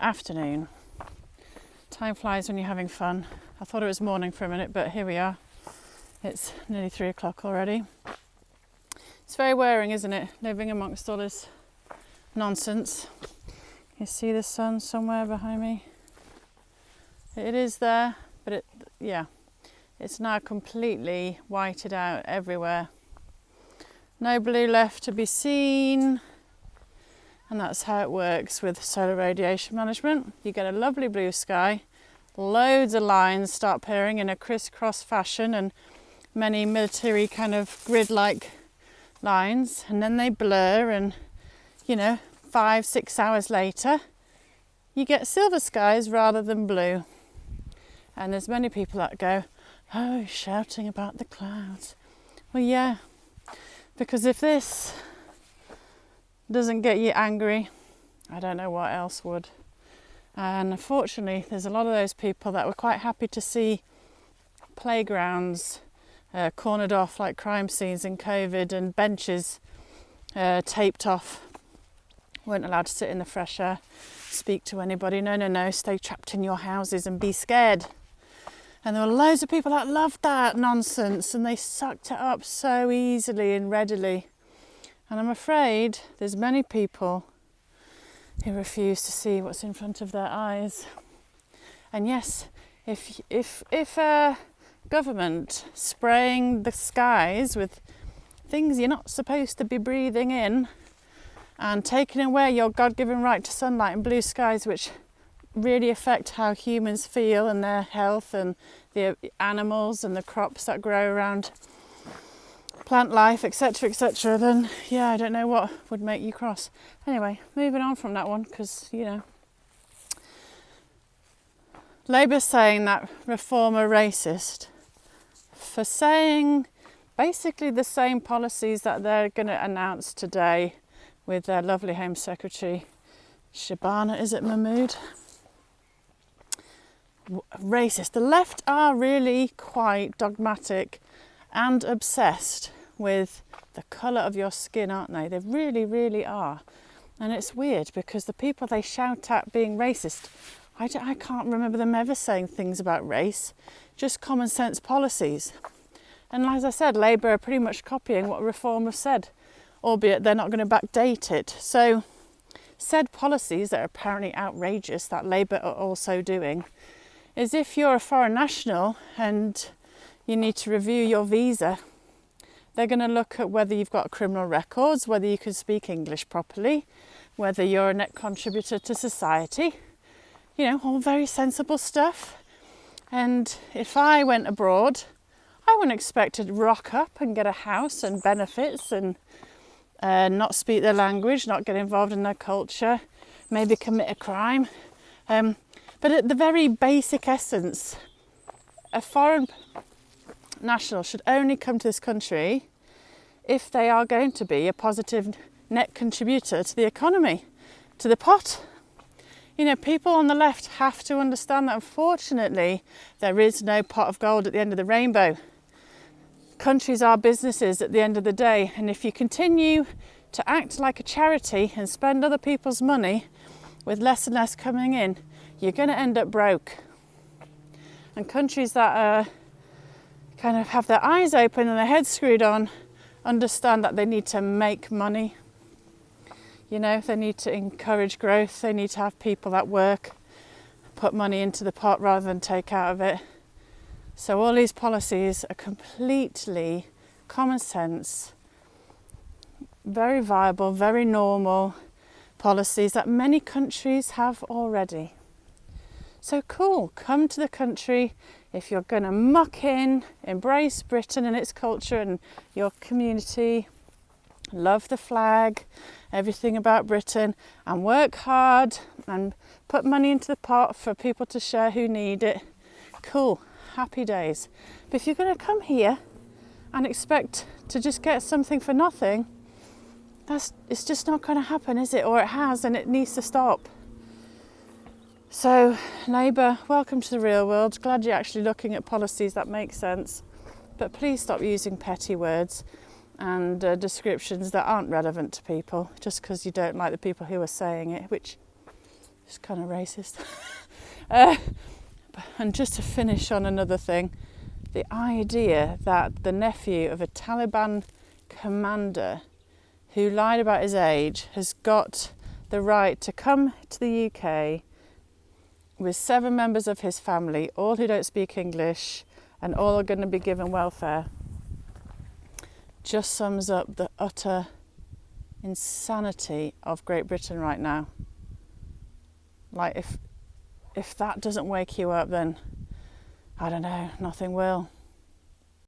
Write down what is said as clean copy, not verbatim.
afternoon. Time flies when you're having fun. I thought it was morning for a minute, but here we are. It's nearly 3 o'clock already. It's very wearing, isn't it? Living amongst all this nonsense. You see the sun somewhere behind me? It is there, but it's now completely whited out everywhere. No blue left to be seen. And that's how it works with solar radiation management. You get a lovely blue sky, loads of lines start appearing in a crisscross fashion and many military kind of grid-like lines, and then they blur, and 5-6 hours later you get silver skies rather than blue. And there's many people that go, oh, shouting about the clouds. Well, yeah, because if this doesn't get you angry, I don't know what else would. And unfortunately, there's a lot of those people that were quite happy to see playgrounds cornered off like crime scenes in COVID, and benches taped off, weren't allowed to sit in the fresh air, speak to anybody. No, stay trapped in your houses and be scared. And there were loads of people that loved that nonsense, and they sucked it up so easily and readily. And I'm afraid there's many people who refuse to see what's in front of their eyes. And yes, if government spraying the skies with things you're not supposed to be breathing in and taking away your God-given right to sunlight and blue skies, which really affect how humans feel and their health and the animals and the crops that grow around plant life, etc., then yeah, I don't know what would make you cross. Anyway, moving on from that one, because Labour's saying that Reform are racist for saying basically the same policies that they're going to announce today with their lovely Home Secretary Shabana, is it Mahmood? Racist. The left are really quite dogmatic and obsessed with the colour of your skin, aren't they? They really, really are. And it's weird because the people they shout at being racist, I can't remember them ever saying things about race, just common sense policies. And as I said, Labour are pretty much copying what Reform have said, albeit they're not going to backdate it. So said policies that are apparently outrageous that Labour are also doing is if you're a foreign national and you need to review your visa, they're going to look at whether you've got criminal records, whether you can speak English properly, whether you're a net contributor to society, all very sensible stuff. And if I went abroad, I wouldn't expect to rock up and get a house and benefits and not speak their language, not get involved in their culture, maybe commit a crime. But at the very basic essence, a foreign national should only come to this country if they are going to be a positive net contributor to the economy, to the pot. People on the left have to understand that unfortunately there is no pot of gold at the end of the rainbow. Countries are businesses at the end of the day, and if you continue to act like a charity and spend other people's money with less and less coming in, you're going to end up broke. And countries that kind of have their eyes open and their heads screwed on understand that they need to make money. They need to encourage growth. They need to have people that work, put money into the pot rather than take out of it. So all these policies are completely common sense, very viable, very normal policies that many countries have already. So cool, come to the country. If you're going to muck in, embrace Britain and its culture and your community, love the flag, everything about Britain, and work hard and put money into the pot for people to share who need it. Cool, happy days. But if you're going to come here and expect to just get something for nothing, it's just not going to happen, is it? Or it has, and it needs to stop. So, Labour, welcome to the real world. Glad you're actually looking at policies that make sense. But please stop using petty words and descriptions that aren't relevant to people just because you don't like the people who are saying it, which It's kind of racist. And just to finish on another thing, the idea that the nephew of a Taliban commander who lied about his age has got the right to come to the UK with 7 members of his family, all who don't speak English, and all are going to be given welfare, just sums up the utter insanity of Great Britain right now. Like, if that doesn't wake you up, then I don't know, nothing will.